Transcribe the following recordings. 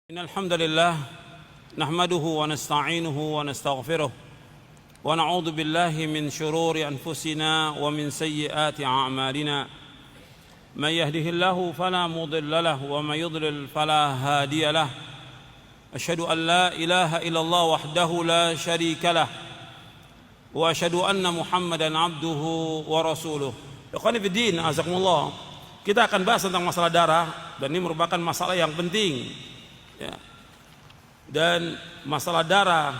إن الحمد لله نحمده ونستعينه ونستغفره ونعوذ بالله من شرور أنفسنا ومن سيئات أعمالنا من يهده الله فلا مضل له ومن يضلل فلا هادي له أشهد أن لا إله إلا الله وحده لا شريك له وأشهد أن محمدا عبده ورسوله. Ikhwani fi din, azakumullah. Kita akan bahas tentang masalah darah, dan ini merupakan masalah yang penting. Ya. Dan masalah darah,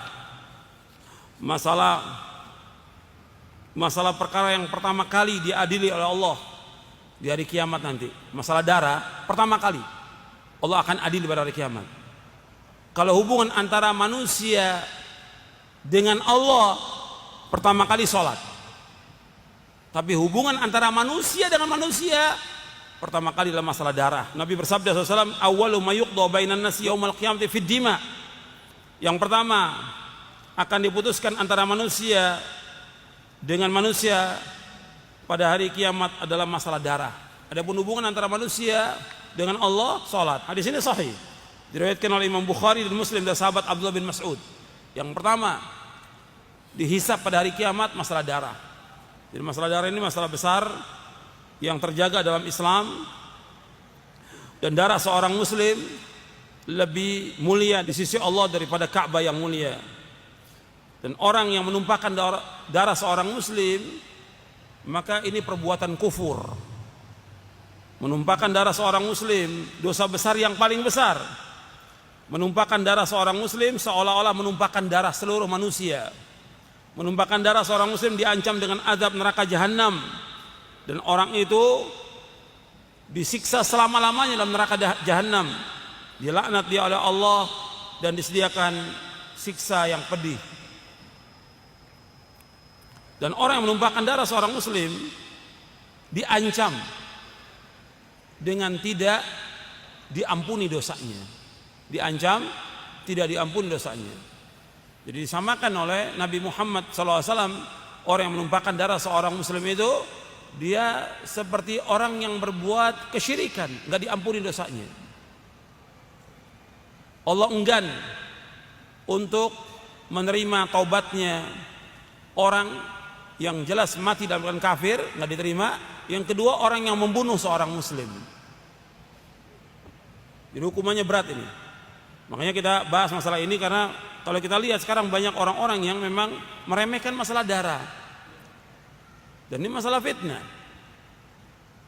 masalah perkara yang pertama kali diadili oleh Allah di hari kiamat nanti. Masalah darah pertama kali Allah akan adil pada hari kiamat. Kalau hubungan antara manusia dengan Allah pertama kali sholat, tapi hubungan antara manusia dengan manusia pertama kali adalah masalah darah. Nabi bersabda SAW, awwalu ma yuqda bainan nasi yaumal qiyamati fid dima. Yang pertama akan diputuskan antara manusia dengan manusia pada hari kiamat adalah masalah darah. Adapun hubungan antara manusia dengan Allah, salat. Hadis ini sahih, diriwayatkan oleh Imam Bukhari dan Muslim dari sahabat Abdullah bin Mas'ud. Yang pertama dihisab pada hari kiamat masalah darah. Jadi masalah darah ini masalah besar yang terjaga dalam Islam, dan darah seorang muslim lebih mulia di sisi Allah daripada Ka'bah yang mulia. Dan orang yang menumpahkan darah seorang muslim, maka ini perbuatan kufur. Menumpahkan darah seorang muslim dosa besar yang paling besar. Menumpahkan darah seorang muslim seolah-olah menumpahkan darah seluruh manusia. Menumpahkan darah seorang muslim diancam dengan azab neraka jahanam. Dan orang itu disiksa selama-lamanya dalam neraka jahanam. Dilaknat dia oleh Allah dan disediakan siksa yang pedih. Dan orang yang menumpahkan darah seorang muslim diancam dengan tidak diampuni dosanya. Diancam tidak diampuni dosanya. Jadi disamakan oleh Nabi Muhammad SAW, orang yang menumpahkan darah seorang muslim itu dia seperti orang yang berbuat kesyirikan, nggak diampuni dosanya. Allah enggan untuk menerima taubatnya orang yang jelas mati dalam keadaan kafir, nggak diterima. Yang kedua, orang yang membunuh seorang muslim. Jadi hukumannya berat ini. Makanya kita bahas masalah ini karena kalau kita lihat sekarang banyak orang-orang yang memang meremehkan masalah darah. Dan ini masalah fitnah.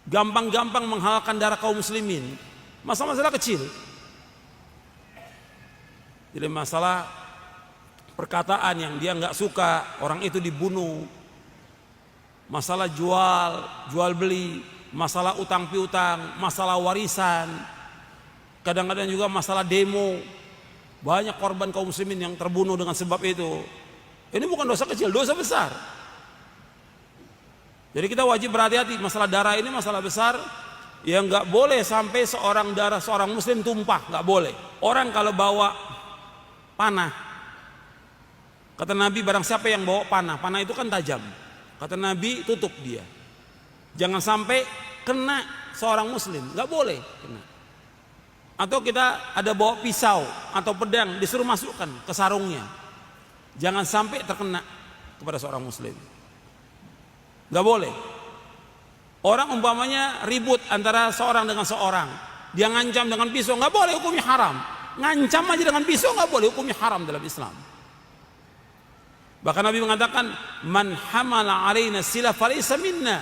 Gampang-gampang menghalalkan darah kaum muslimin. Masalah kecil. Jadi masalah perkataan yang dia nggak suka, orang itu dibunuh. Masalah jual beli, masalah utang piutang, masalah warisan. Kadang-kadang juga masalah demo. Banyak korban kaum muslimin yang terbunuh dengan sebab itu. Ini bukan dosa kecil, dosa besar. Jadi kita wajib berhati-hati. Masalah darah ini masalah besar yang nggak boleh sampai darah seorang muslim tumpah, nggak boleh. Orang kalau bawa panah, kata Nabi, barang siapa yang bawa panah itu kan tajam. Kata Nabi, tutup dia. Jangan sampai kena seorang muslim, nggak boleh kena. Atau kita ada bawa pisau atau pedang, disuruh masukkan ke sarungnya. Jangan sampai terkena kepada seorang muslim. Gak boleh. Orang umpamanya ribut antara seorang dengan seorang, dia ngancam dengan pisau, gak boleh, hukumnya haram. Ngancam aja dengan pisau gak boleh, hukumnya haram dalam Islam. Bahkan Nabi mengatakan, man hamala alaina silah falaysa minna.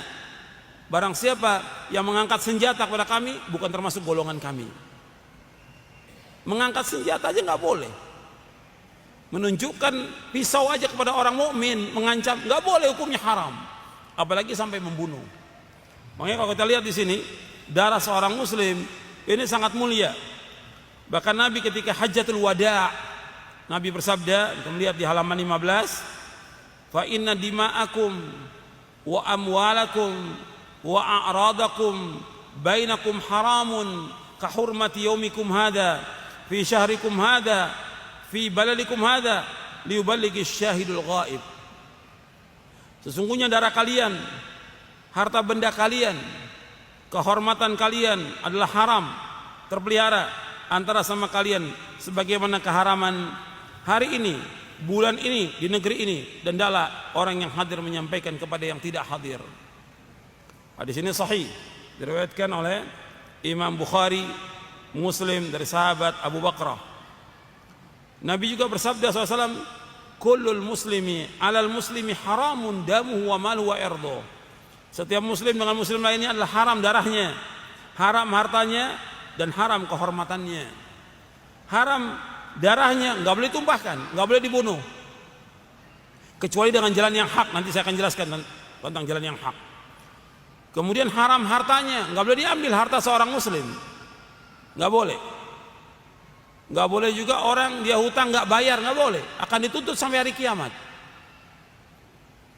Barang siapa yang mengangkat senjata kepada kami, bukan termasuk golongan kami. Mengangkat senjata aja gak boleh. Menunjukkan pisau aja kepada orang mukmin, mengancam, gak boleh, hukumnya haram. Apalagi sampai membunuh. Makanya kalau kita lihat di sini, darah seorang muslim ini sangat mulia. Bahkan Nabi ketika Hajjatul Wada', Nabi bersabda, kita melihat di halaman 15, fa inna dima'akum wa amwalakum wa a'radakum bainakum haramun ka hurmati yaumikum hadha fi syahrikum hadha fi baladikum hadha liyuballighi syahidul ghaib. Sesungguhnya darah kalian, harta benda kalian, kehormatan kalian adalah haram, terpelihara antara sama kalian sebagaimana keharaman hari ini, bulan ini, di negeri ini, dan hendaklah orang yang hadir menyampaikan kepada yang tidak hadir. Hadis ini sahih, diriwayatkan oleh Imam Bukhari, Muslim dari sahabat Abu Bakrah. Nabi juga bersabda SAW, kullul muslimi alal muslimi haramun damuhu wa maluhu wa irduh. Setiap muslim dengan muslim lainnya adalah haram darahnya, haram hartanya, dan haram kehormatannya. Haram darahnya nggak boleh tumpahkan, nggak boleh dibunuh, kecuali dengan jalan yang hak. Nanti saya akan jelaskan tentang jalan yang hak. Kemudian haram hartanya, nggak boleh diambil harta seorang muslim, nggak boleh. Nggak boleh juga orang dia hutang nggak bayar, nggak boleh, akan dituntut sampai hari kiamat.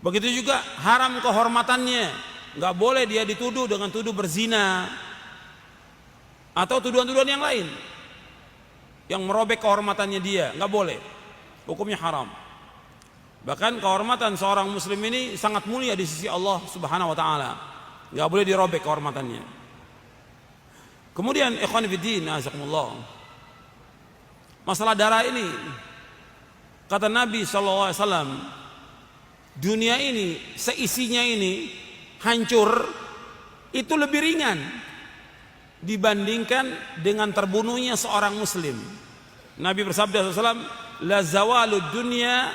Begitu juga haram kehormatannya, nggak boleh dia dituduh dengan tuduh berzina atau tuduhan-tuduhan yang lain yang merobek kehormatannya dia, nggak boleh, hukumnya haram. Bahkan kehormatan seorang muslim ini sangat mulia di sisi Allah Subhanahu wa taala, nggak boleh dirobek kehormatannya. Kemudian ikhwan fillah, azakumullah, masalah darah ini, kata Nabi SAW, dunia ini seisinya ini hancur itu lebih ringan dibandingkan dengan terbunuhnya seorang muslim. Nabi bersabda SAW, la zawalud dunya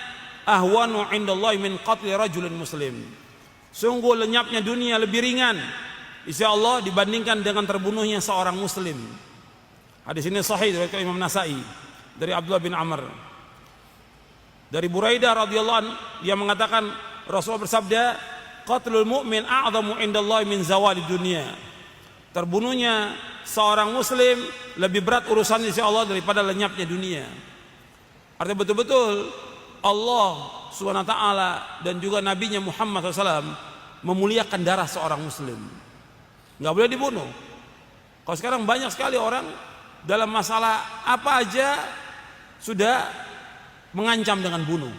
ahwanu indallahi min qatli rajulin muslim. Sungguh lenyapnya dunia lebih ringan insya Allah dibandingkan dengan terbunuhnya seorang muslim. Hadis ini sahih dari Imam Nasai dari Abdullah bin Amr. Dari Buraidah radhiyallahu anhu, dia mengatakan Rasulullah bersabda, qatlul mu'min a'zamu indallahi min zawali dunia. Terbunuhnya seorang muslim lebih berat urusannya insya Allah daripada lenyapnya dunia. Artinya betul-betul Allah Subhanahu wa taala dan juga nabinya Muhammad SAW memuliakan darah seorang muslim. Nggak boleh dibunuh. Kalau sekarang banyak sekali orang dalam masalah apa aja sudah mengancam dengan bunuh.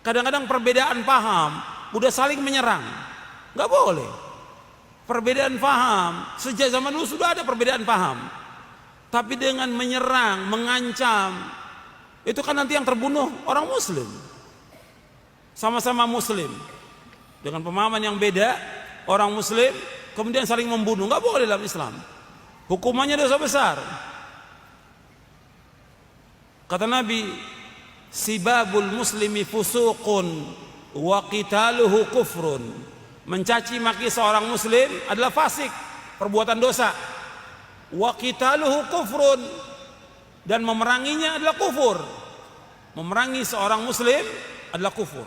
Kadang-kadang perbedaan paham udah saling menyerang, nggak boleh. Perbedaan paham sejak zaman dulu sudah ada perbedaan paham, tapi dengan menyerang, mengancam, itu kan nanti yang terbunuh orang muslim, sama-sama muslim dengan pemahaman yang beda, orang muslim kemudian saling membunuh, nggak boleh dalam Islam. Hukumannya dosa besar. Kata Nabi, sibabul muslimi fusuqun wa qitaluhu kufrun. Mencaci maki seorang muslim adalah fasik, perbuatan dosa. Wa qitaluhu kufrun, dan memeranginya adalah kufur. Memerangi seorang muslim adalah kufur.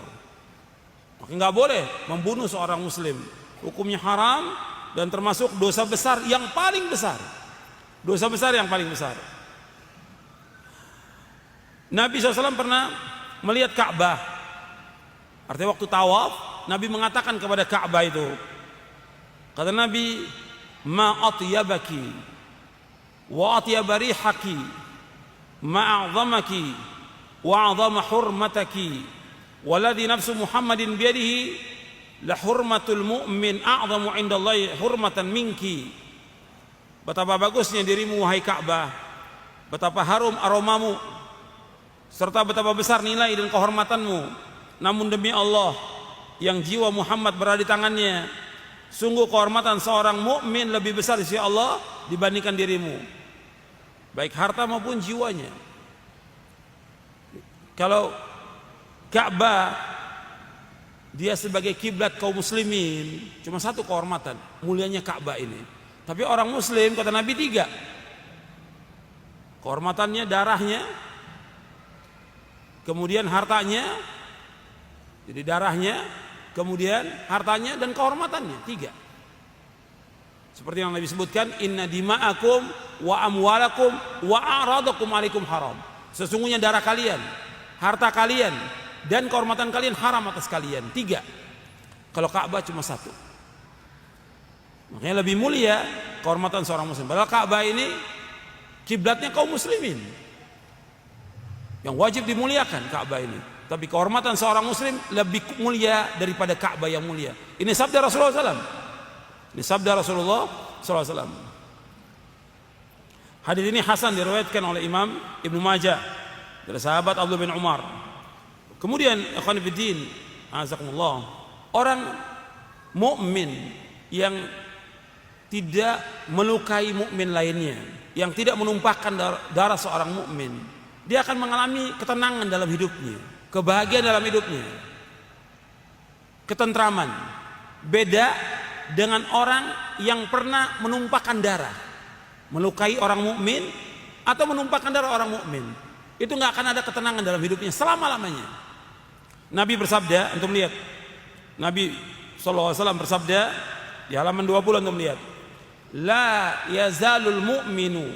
Maka nggak boleh membunuh seorang muslim. Hukumnya haram dan termasuk dosa besar yang paling besar. Dosa besar yang paling besar. Nabi SAW pernah melihat Ka'bah. Artinya waktu tawaf, Nabi mengatakan kepada Ka'bah itu, kata Nabi, ma atyabaki wa atyaba rihaki ma a'zamaki wa a'zama hurmataki waladhi nafsu Muhammadin biyadihi la hurmatul mu'min a'zamu indallahi hurmatan minki. Betapa bagusnya dirimu wahai Ka'bah, betapa harum aromamu, serta betapa besar nilai dan kehormatanmu. Namun demi Allah yang jiwa Muhammad berada di tangannya, sungguh kehormatan seorang mukmin lebih besar di sisi Allah dibandingkan dirimu, baik harta maupun jiwanya. Kalau Ka'bah dia sebagai kiblat kaum muslimin, cuma satu kehormatan, mulianya Ka'bah ini. Tapi orang muslim kata Nabi tiga kehormatannya: darahnya, kemudian hartanya, jadi darahnya, kemudian hartanya, dan kehormatannya. Tiga. Seperti yang Nabi sebutkan, inna dima'akum wa amwalakum wa a'radakum alaikum haram. Sesungguhnya darah kalian, harta kalian, dan kehormatan kalian haram atas kalian. Tiga. Kalau Ka'bah cuma satu. Makanya lebih mulia kehormatan seorang muslim. Padahal Ka'bah ini kiblatnya kaum muslimin, yang wajib dimuliakan Ka'bah ini. Tapi kehormatan seorang muslim lebih mulia daripada Ka'bah yang mulia. Ini sabda Rasulullah SAW. Ini sabda Rasulullah SAW. Hadis ini hasan diriwayatkan oleh Imam Ibnu Majah dari sahabat Abdullah bin Umar. Kemudian ikhwan fillah, azakumullah, orang mukmin yang tidak melukai mukmin lainnya, yang tidak menumpahkan darah seorang mukmin, dia akan mengalami ketenangan dalam hidupnya, kebahagiaan dalam hidupnya, ketentraman. Beda dengan orang yang pernah menumpahkan darah, melukai orang mukmin atau menumpahkan darah orang mukmin. Itu nggak akan ada ketenangan dalam hidupnya selama-lamanya. Nabi bersabda, antum lihat, Nabi SAW bersabda di halaman 20, antum lihat, la yazalul mu'minu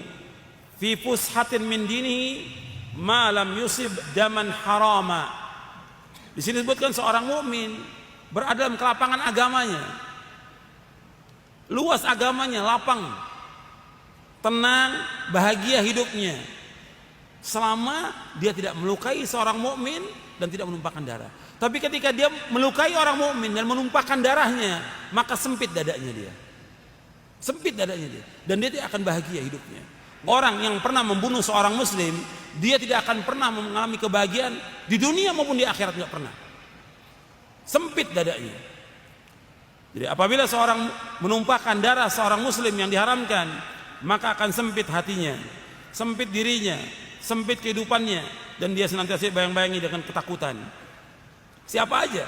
fi fushatin min dinihi ma lam yusib daman harama. Di sini disebutkan seorang mukmin berada dalam kelapangan agamanya, luas agamanya, lapang, tenang, bahagia hidupnya, selama dia tidak melukai seorang mukmin dan tidak menumpahkan darah. Tapi ketika dia melukai orang mukmin dan menumpahkan darahnya, maka sempit dadanya dia. Sempit dadanya dia, dan dia tidak akan bahagia hidupnya. Orang yang pernah membunuh seorang muslim, dia tidak akan pernah mengalami kebahagiaan di dunia maupun di akhirat, tidak pernah. Sempit dadanya. Jadi apabila seorang menumpahkan darah seorang muslim yang diharamkan, maka akan sempit hatinya, sempit dirinya, sempit kehidupannya, dan dia senantiasa bayang-bayangi dengan ketakutan. Siapa aja?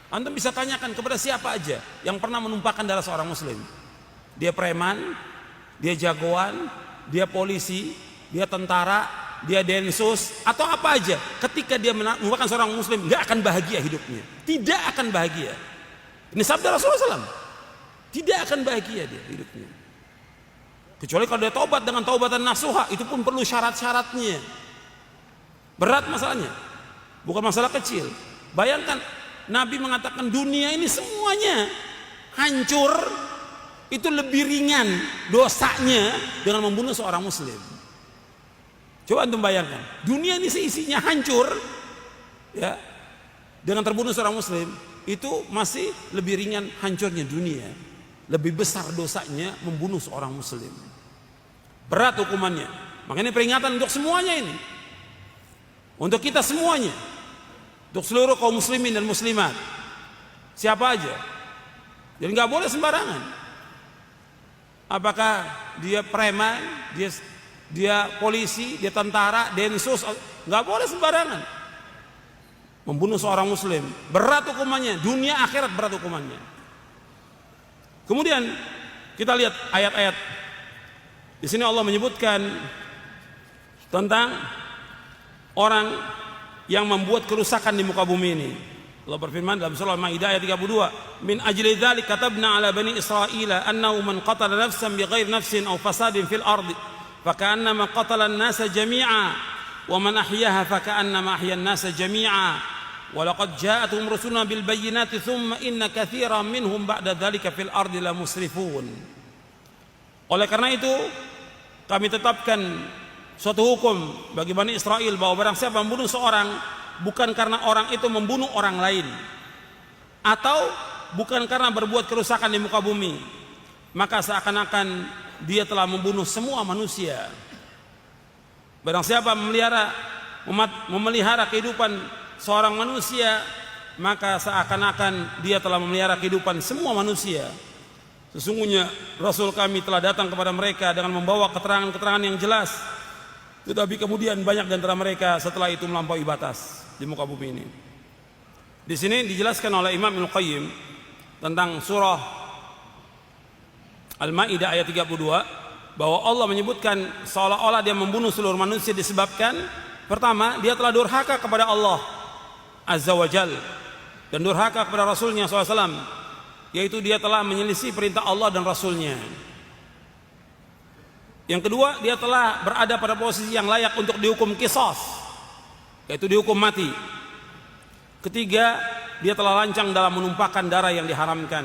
Antum bisa tanyakan kepada siapa aja yang pernah menumpahkan darah seorang muslim. Dia preman, dia jagoan, dia polisi, dia tentara, dia densus, atau apa aja. Ketika dia menumpahkan seorang muslim, nggak akan bahagia hidupnya. Tidak akan bahagia. Ini sabda Rasulullah SAW. Tidak akan bahagia dia hidupnya. Kecuali kalau dia taubat dengan taubatan nasuha, itu pun perlu syarat-syaratnya. Berat masalahnya, bukan masalah kecil. Bayangkan Nabi mengatakan dunia ini semuanya hancur, itu lebih ringan dosanya dengan membunuh seorang muslim. Coba antum bayangkan, dunia ini seisinya hancur, ya, dengan terbunuh seorang muslim, itu masih lebih ringan hancurnya dunia. Lebih besar dosanya membunuh seorang muslim. Berat hukumannya. Makanya peringatan untuk semuanya ini, untuk kita semuanya, untuk seluruh kaum muslimin dan muslimat, siapa aja. Jadi nggak boleh sembarangan. Apakah dia preman, dia polisi, dia tentara, densus, nggak boleh sembarangan membunuh seorang muslim. Berat hukumannya, dunia akhirat berat hukumannya. Kemudian kita lihat ayat-ayat. Di sini Allah menyebutkan tentang orang yang membuat kerusakan di muka bumi ini. Allah berfirman dalam surah Al-Maidah ayat 32, "Min ajli dzalik katabna 'ala bani Israila annahu man qatala nafsan bighairi nafsin aw fasadin fil ardi faka'annama qatala an-nasa jami'a wa man ahyaha faka'annama ahya an-nasa jami'a wa laqad ja'atuhum rusuluna bil bayyinati thumma inna katsiran minhum ba'da dzalika fil ardi la musrifun." Oleh karena itu kami tetapkan suatu hukum bagi Bani Israel bahwa barang siapa membunuh seorang bukan karena orang itu membunuh orang lain atau bukan karena berbuat kerusakan di muka bumi, maka seakan-akan dia telah membunuh semua manusia. Barang siapa memelihara kehidupan seorang manusia, maka seakan-akan dia telah memelihara kehidupan semua manusia. Sesungguhnya Rasul kami telah datang kepada mereka dengan membawa keterangan-keterangan yang jelas, tetapi kemudian banyak di antara mereka setelah itu melampaui batas di muka bumi ini. Di sini dijelaskan oleh Imam Ibnu Qayyim tentang surah Al-Maidah ayat 32 bahwa Allah menyebutkan seolah-olah dia membunuh seluruh manusia disebabkan pertama dia telah durhaka kepada Allah Azza wa Jal dan durhaka kepada Rasulnya SAW, yaitu dia telah menyelisih perintah Allah dan Rasulnya. Yang kedua, dia telah berada pada posisi yang layak untuk dihukum qisas, yaitu dihukum mati. Ketiga, dia telah lancang dalam menumpahkan darah yang diharamkan.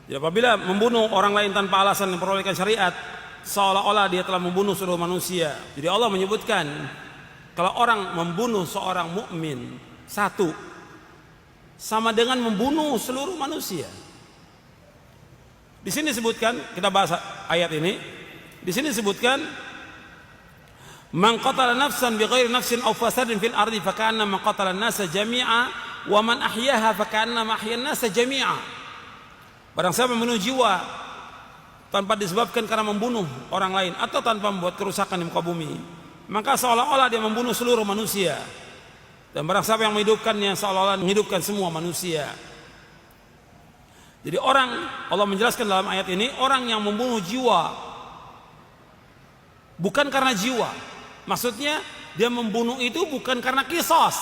Jadi apabila membunuh orang lain tanpa alasan yang diperolehkan syariat, seolah-olah dia telah membunuh seluruh manusia. Jadi Allah menyebutkan kalau orang membunuh seorang mukmin satu sama dengan membunuh seluruh manusia. Di sini disebutkan, kita bahas ayat ini, Di sini disebutkan man qatala nafsan bighairi nafsin aw fasadin fil ardi faka'annama qatala an-nasa jami'a wa man ahyaha faka'annama ahya an-nasa jami'a. Barang siapa membunuh jiwa tanpa disebabkan karena membunuh orang lain atau tanpa membuat kerusakan di muka bumi, maka seolah-olah dia membunuh seluruh manusia. Dan barang siapa yang menghidupkannya, seolah-olah menghidupkan semua manusia. Jadi Allah menjelaskan dalam ayat ini, orang yang membunuh jiwa bukan karena jiwa. Maksudnya dia membunuh itu bukan karena qisas.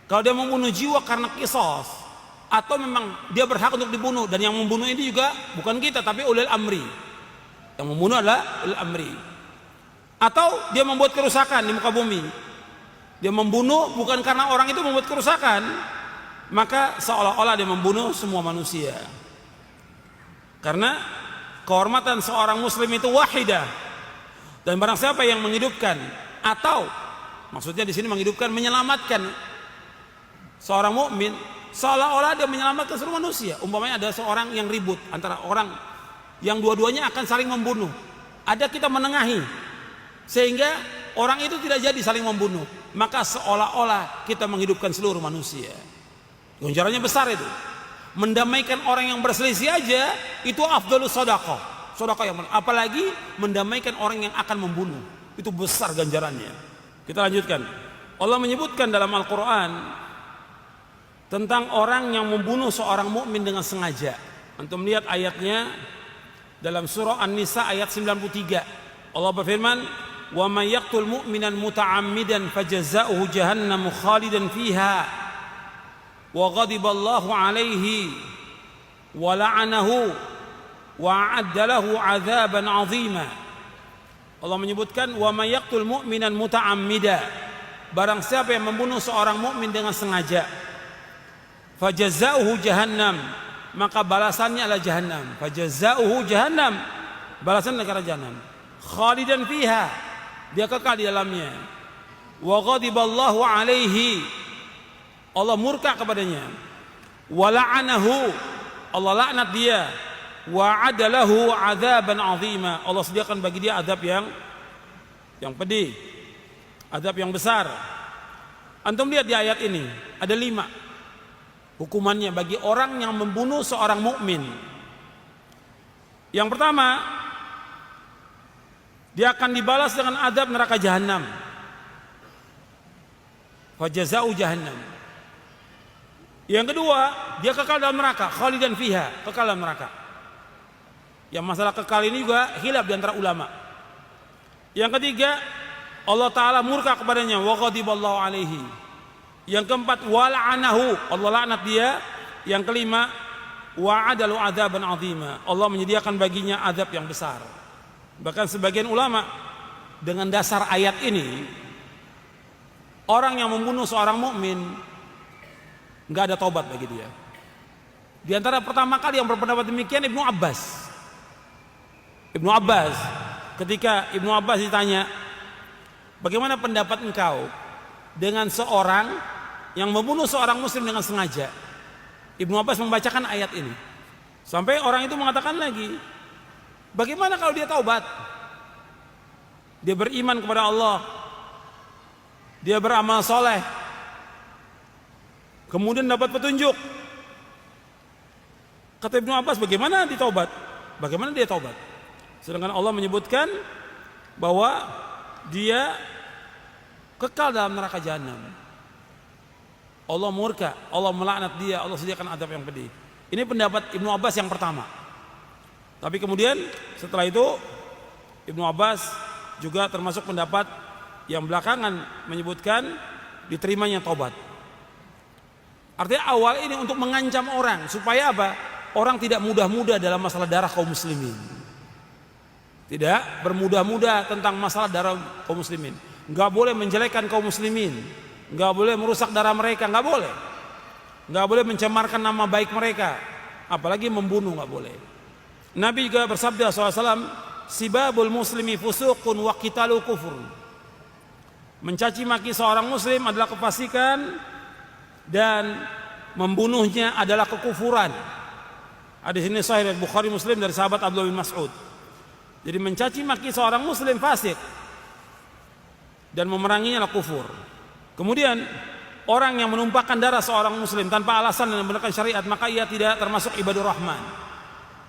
Kalau dia membunuh jiwa karena qisas, atau memang dia berhak untuk dibunuh, dan yang membunuh ini juga bukan kita tapi ulil amri. Yang membunuh adalah ulil amri. Atau dia membuat kerusakan di muka bumi. Dia membunuh bukan karena orang itu membuat kerusakan, maka seolah-olah dia membunuh semua manusia. Karena kehormatan seorang muslim itu wahidah. Dan barang siapa yang menghidupkan, atau maksudnya di sini menghidupkan, menyelamatkan seorang mukmin, seolah-olah dia menyelamatkan seluruh manusia. Umpamanya ada seorang yang ribut antara orang yang dua-duanya akan saling membunuh, ada kita menengahi sehingga orang itu tidak jadi saling membunuh, maka seolah-olah kita menghidupkan seluruh manusia. Ganjarannya besar itu. Mendamaikan orang yang berselisih aja itu afdhalus shadaqah. Sedekah yang apalagi mendamaikan orang yang akan membunuh. Itu besar ganjarannya. Kita lanjutkan. Allah menyebutkan dalam Al-Qur'an tentang orang yang membunuh seorang mukmin dengan sengaja. Antum lihat ayatnya dalam surah An-Nisa ayat 93. Allah berfirman, "Wa may yaqtul mu'minan muta'ammidan fajaza'uhu jahannamu khalidan fiha wa ghadiballahu 'alaihi wa la'anahu wa 'adda lahu 'adzaban 'azima." Allah menyebutkan wa may yaqtul mu'minan muta'ammida, barang siapa yang membunuh seorang mukmin dengan sengaja, fajaza'uhu jahannam, maka balasannya adalah jahannam. Fajaza'uhu jahannam, balasan negara jahannam. Khalidan fiha, dia kekal di dalamnya. Wa ghadiballahu alaihi, Allah murka kepadanya. Wa la'anahu, Allah laknat dia. Wa adalahu adzaban 'azima, Allah sediakan bagi dia azab yang pedih, azab yang besar. Antum lihat di ayat ini ada 5 hukumannya bagi orang yang membunuh seorang mukmin. Yang pertama, dia akan dibalas dengan azab neraka jahanam. Fajaza'u jahannam. Yang kedua, dia kekal dalam neraka, khalidan fiha, kekal dalam neraka. Yang masalah kekal ini juga khilaf di antara ulama. Yang ketiga, Allah Ta'ala murka kepadanya, wa ghadiballahu alaihi. Yang keempat, wa la'anahu, Allah laknat dia. Yang kelima, wa adalu adzaban 'azima, Allah menyediakan baginya azab yang besar. Bahkan sebagian ulama dengan dasar ayat ini, orang yang membunuh seorang mukmin enggak ada taubat bagi dia. Di antara pertama kali yang berpendapat demikian Ibnu Abbas. Ketika Ibnu Abbas ditanya, bagaimana pendapat engkau dengan seorang yang membunuh seorang muslim dengan sengaja? Ibnu Abbas membacakan ayat ini. Sampai orang itu mengatakan lagi, bagaimana kalau dia taubat? Dia beriman kepada Allah, dia beramal soleh, kemudian dapat petunjuk. Kata Ibnu Abbas, bagaimana ditaubat? Bagaimana dia taubat? Sedangkan Allah menyebutkan bahwa dia kekal dalam neraka jahanam. Allah murka, Allah melaknat dia, Allah sediakan azab yang pedih. Ini pendapat Ibnu Abbas yang pertama. Tapi kemudian setelah itu Ibnu Abbas juga termasuk pendapat yang belakangan menyebutkan diterimanya taubat. Artinya awal ini untuk mengancam orang supaya apa? Orang tidak mudah-mudah dalam masalah darah kaum muslimin. Tidak bermudah-mudah tentang masalah darah kaum muslimin. Enggak boleh menjelekkan kaum muslimin, enggak boleh merusak darah mereka, enggak boleh. Enggak boleh mencemarkan nama baik mereka, apalagi membunuh enggak boleh. Nabi juga bersabda SAW, sibabul muslimi fusuqun wa qitalu kufur. Mencaci maki seorang muslim adalah kefasikan dan membunuhnya adalah kekufuran. Hadis ini sahih Bukhari Muslim dari sahabat Abdullah bin Mas'ud. Jadi mencaci maki seorang muslim fasik dan memeranginya adalah kufur. Kemudian orang yang menumpahkan darah seorang muslim tanpa alasan dan menggunakan syariat, maka ia tidak termasuk ibadur rahman,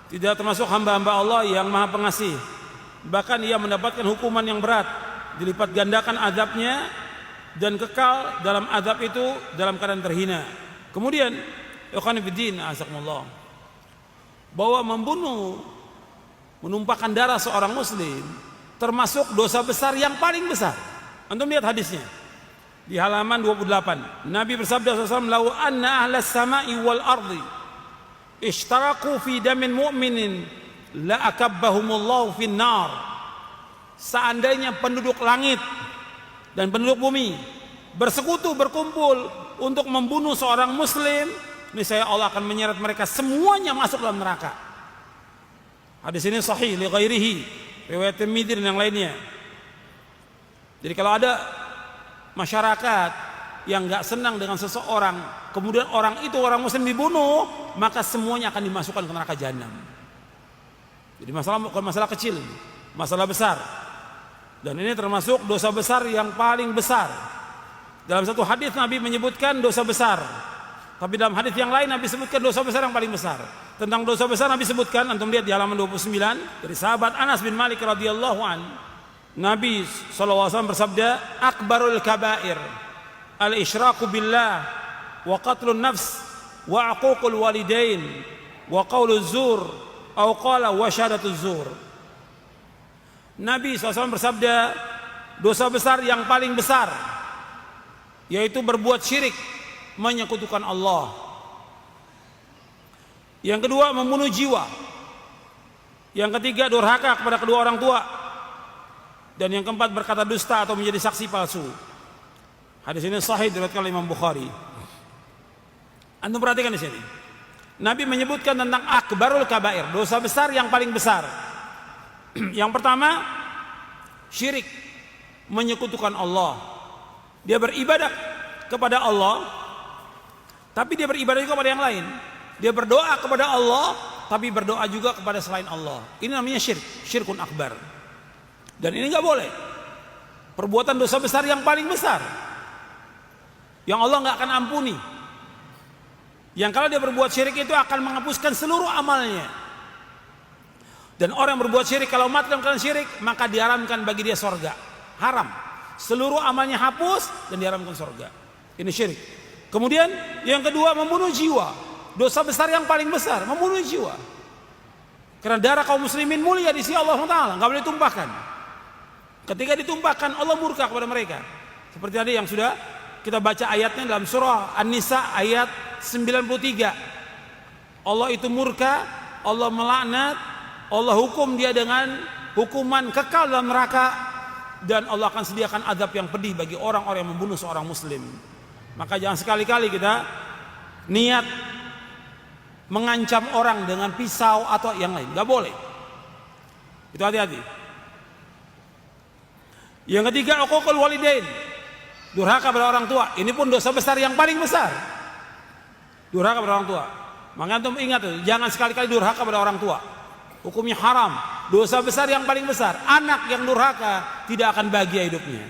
tidak termasuk hamba-hamba Allah yang maha pengasih. Bahkan ia mendapatkan hukuman yang berat, dilipat gandakan azabnya dan kekal dalam azab itu dalam keadaan terhina. Kemudian ikhwan fillah azakumullah, bahwa menumpahkan darah seorang muslim termasuk dosa besar yang paling besar. Antum lihat hadisnya di halaman 28. Nabi bersabda SAW, "Lau anna ahlas sama'i wal ardi ishtaraku fi damin mu'minin la akabbahumullahu fin nar." Seandainya penduduk langit dan penduduk bumi bersekutu berkumpul untuk membunuh seorang muslim, niscaya Allah akan menyeret mereka semuanya masuk dalam neraka. Hadis ini sahih li ghairihi, riwayat Tirmidzi dan yang lainnya. Jadi kalau ada masyarakat yang enggak senang dengan seseorang, kemudian orang itu orang muslim dibunuh, maka semuanya akan dimasukkan ke neraka jahanam. Jadi masalah bukan masalah kecil, masalah besar. Dan ini termasuk dosa besar yang paling besar. Dalam satu hadis Nabi menyebutkan dosa besar, tapi dalam hadis yang lain Nabi sebutkan dosa besar yang paling besar. Tentang dosa besar Nabi sebutkan, antum lihat di halaman 29 dari sahabat Anas bin Malik radhiyallahu an. Nabi SAW bersabda, "Akbarul kabair al-isyraku billah wa qatlun nafs wa aququl walidain wa qauluz zur atau qala wa syahadatuz zur." Nabi SAW bersabda, dosa besar yang paling besar yaitu berbuat syirik, menyekutukan Allah. Yang kedua, membunuh jiwa. Yang ketiga, durhaka kepada kedua orang tua. Dan yang keempat, berkata dusta atau menjadi saksi palsu. Hadis ini sahih diriwayatkan oleh Imam Bukhari. Antum perhatikan di sini. Nabi menyebutkan tentang akbarul kabair, dosa besar yang paling besar. Yang pertama, syirik, menyekutukan Allah. Dia beribadah kepada Allah, tapi dia beribadah juga kepada yang lain. Dia berdoa kepada Allah, tapi berdoa juga kepada selain Allah. Ini namanya syirik, syirkun akbar. Dan ini nggak boleh. Perbuatan dosa besar yang paling besar, yang Allah nggak akan ampuni. Yang kalau dia berbuat syirik itu akan menghapuskan seluruh amalnya. Dan orang yang berbuat syirik kalau mati dalam keadaan syirik, maka diharamkan bagi dia sorga. Haram. Seluruh amalnya hapus dan diharamkan sorga. Ini syirik. Kemudian yang kedua, membunuh jiwa. Dosa besar yang paling besar, membunuh jiwa. Karena darah kaum muslimin mulia di sisi Allah Taala, nggak boleh tumpahkan. Ketika ditumpahkan, Allah murka kepada mereka. Seperti tadi yang sudah kita baca ayatnya dalam surah An-Nisa ayat 93. Allah itu murka, Allah melaknat, Allah hukum dia dengan hukuman kekal dalam neraka, dan Allah akan sediakan azab yang pedih bagi orang-orang yang membunuh seorang muslim. Maka jangan sekali-kali kita niat mengancam orang dengan pisau atau yang lain, nggak boleh. Itu hati-hati. Yang ketiga, uququl walidain, durhaka pada orang tua. Ini pun dosa besar yang paling besar. Durhaka pada orang tua. Maka antum ingat, jangan sekali-kali durhaka pada orang tua. Hukumnya haram. Dosa besar yang paling besar. Anak yang durhaka tidak akan bahagia hidupnya.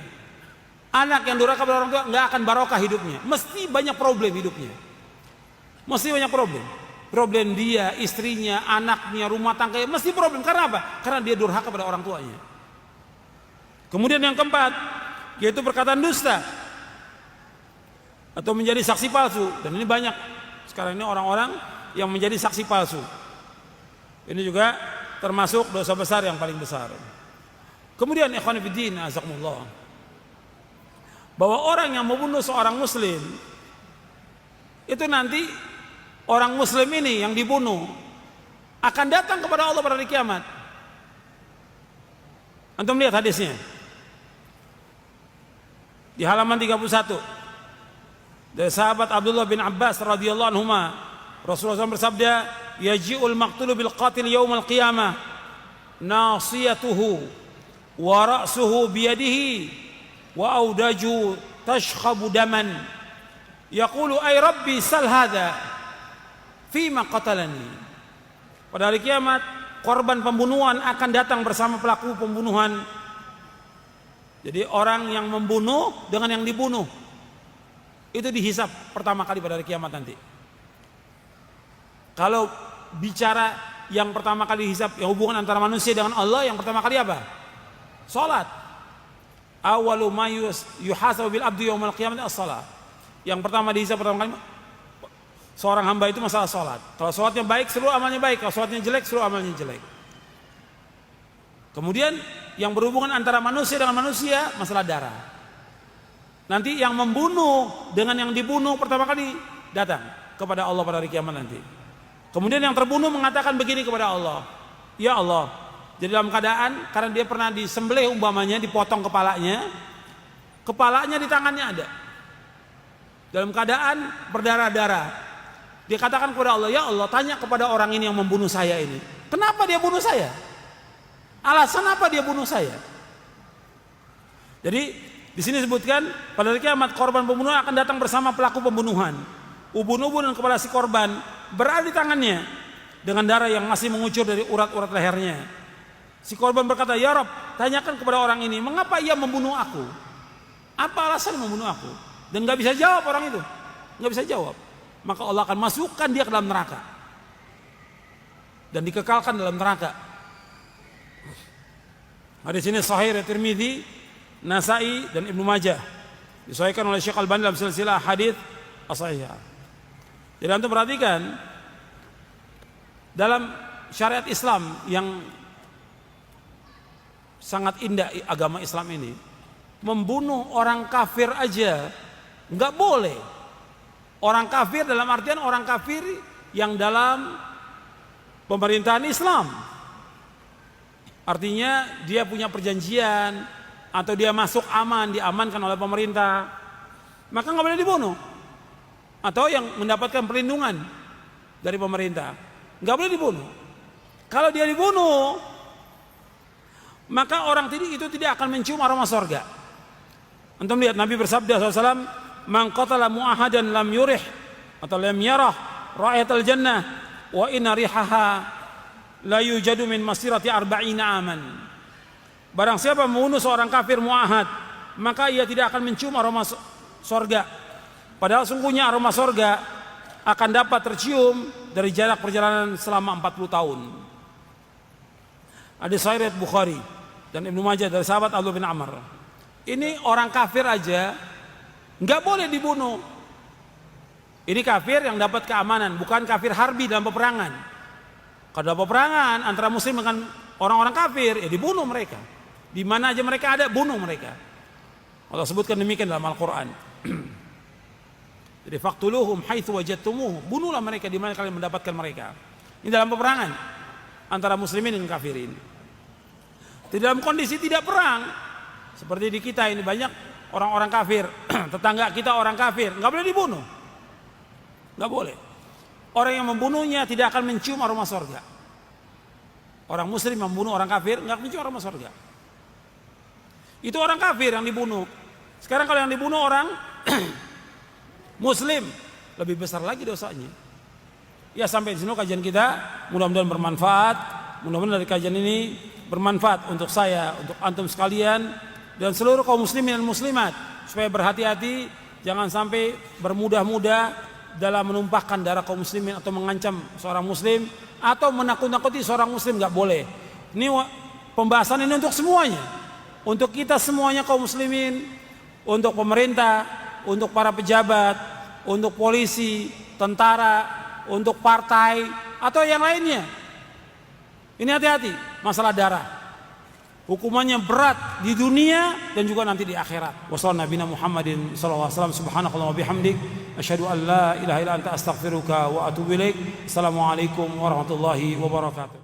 Anak yang durhaka pada orang tua nggak akan barokah hidupnya. Mesti banyak problem hidupnya. Mesti banyak problem. Problem dia, istrinya, anaknya, rumah tangganya, mesti problem. Karena apa? Karena dia durhaka pada orang tuanya. Kemudian yang keempat, yaitu perkataan dusta atau menjadi saksi palsu. Dan ini banyak sekarang ini orang-orang yang menjadi saksi palsu. Ini juga termasuk dosa besar yang paling besar. Kemudian ikhwan fillah azakumullah, bahwa orang yang membunuh seorang muslim itu nanti orang muslim ini yang dibunuh akan datang kepada Allah pada hari kiamat. Antum lihat hadisnya di halaman 31 dari sahabat Abdullah bin Abbas radhiyallahu anhuma. Rasulullah SAW bersabda, yaji'ul maqtulu bil qatil yaumal qiyamah nasiyatuhu wa ra'suhu biyadihi wa audaju tashkhabu daman yaqulu ay rabbi sal hadha fima qatalani. Pada hari kiamat korban pembunuhan akan datang bersama pelaku pembunuhan. Jadi orang yang membunuh dengan yang dibunuh itu dihisap pertama kali pada hari kiamat nanti. Kalau bicara yang pertama kali dihisap, yang hubungan antara manusia dengan Allah, yang pertama kali apa? Salat. Awalu ma yuhasabu bil abdi yaumil qiyamah as-salat. Yang pertama dihisap pertama kali seorang hamba itu masalah salat. Kalau salatnya baik, seluruh amalnya baik. Kalau salatnya jelek, seluruh amalnya jelek. Kemudian yang berhubungan antara manusia dengan manusia, masalah darah. Nanti yang membunuh dengan yang dibunuh pertama kali datang kepada Allah pada hari kiamat nanti. Kemudian yang terbunuh mengatakan begini kepada Allah, ya Allah, jadi dalam keadaan karena dia pernah disembelih umpamanya, dipotong kepalanya di tangannya ada, dalam keadaan berdarah-darah. Dia katakan kepada Allah, ya Allah, tanya kepada orang ini yang membunuh saya ini, kenapa dia bunuh saya? Alasan apa dia bunuh saya? Jadi di sini disebutkan pada hari kiamat korban pembunuhan akan datang bersama pelaku pembunuhan. Ubun-ubun dan kepala si korban berada di tangannya dengan darah yang masih mengucur dari urat-urat lehernya. Si korban berkata, ya Rob, tanyakan kepada orang ini, mengapa ia membunuh aku? Apa alasan membunuh aku? Dan gak bisa jawab orang itu, gak bisa jawab. Maka Allah akan masukkan dia ke dalam neraka dan dikekalkan dalam neraka. Hadis ini sahih riwayat Tirmidzi, Nasa'i dan Ibnu Majah. Disahihkan oleh Syekh Albani dalam silsilah hadits as-sahihah. Jadi antum perhatikan dalam syariat Islam yang sangat indah agama Islam ini, membunuh orang kafir aja nggak boleh. Orang kafir dalam artian orang kafir yang dalam pemerintahan Islam. Artinya dia punya perjanjian atau dia masuk aman, diamankan oleh pemerintah, maka nggak boleh dibunuh. Atau yang mendapatkan perlindungan dari pemerintah, nggak boleh dibunuh. Kalau dia dibunuh, maka orang itu tidak akan mencium aroma sorga. Antum lihat Nabi bersabda SAW, man qatala mu'ahadan lam yurih atau lam yarah ra'yatal jannah wa inna rihaha la yujadu min masirati arba'ina aman. Barang siapa membunuh seorang kafir mu'ahad, maka ia tidak akan mencium aroma sorga. Padahal sungguhnya aroma sorga akan dapat tercium dari jarak perjalanan selama 40 tahun. Hadis sahih riwayat Bukhari dan Ibnu Majah dari sahabat Abdullah bin Amr. Ini orang kafir aja nggak boleh dibunuh. Ini kafir yang dapat keamanan, bukan kafir harbi dalam peperangan. Kalau dalam peperangan antara muslim dengan orang-orang kafir, ya dibunuh mereka. Di mana aja mereka ada, bunuh mereka. Allah sebutkan demikian dalam Al-Quran. Jadi faqtuluhum haitsu wajadtumuhum, bunuhlah mereka di mana kalian mendapatkan mereka. Ini dalam peperangan antara muslimin dan kafirin. Di dalam kondisi tidak perang, seperti di kita ini banyak orang-orang kafir, tetangga kita orang kafir, nggak boleh dibunuh, nggak boleh. Orang yang membunuhnya tidak akan mencium aroma sorga. Orang muslim membunuh orang kafir nggak mencium aroma sorga. Itu orang kafir yang dibunuh. Sekarang kalau yang dibunuh orang muslim, lebih besar lagi dosanya. Ya, sampai di sini kajian kita, mudah-mudahan bermanfaat. Mudah-mudahan dari kajian ini bermanfaat untuk saya, untuk antum sekalian, dan seluruh kaum muslimin dan muslimat, supaya berhati-hati, jangan sampai bermudah-mudah dalam menumpahkan darah kaum muslimin atau mengancam seorang muslim atau menakut-nakuti seorang muslim. Nggak boleh. Ini pembahasan ini untuk semuanya, untuk kita semuanya kaum muslimin, untuk pemerintah, untuk para pejabat, untuk polisi, tentara, untuk partai atau yang lainnya. Ini hati-hati masalah darah. Hukumannya berat di dunia dan juga nanti di akhirat. Wassallallahu nabiyana Muhammadin sallallahu alaihi wasallam, subhanakallahumma bihamdik, asyhadu an la ilaha illa anta astaghfiruka wa atubu ilaik. Assalamualaikum warahmatullahi wabarakatuh.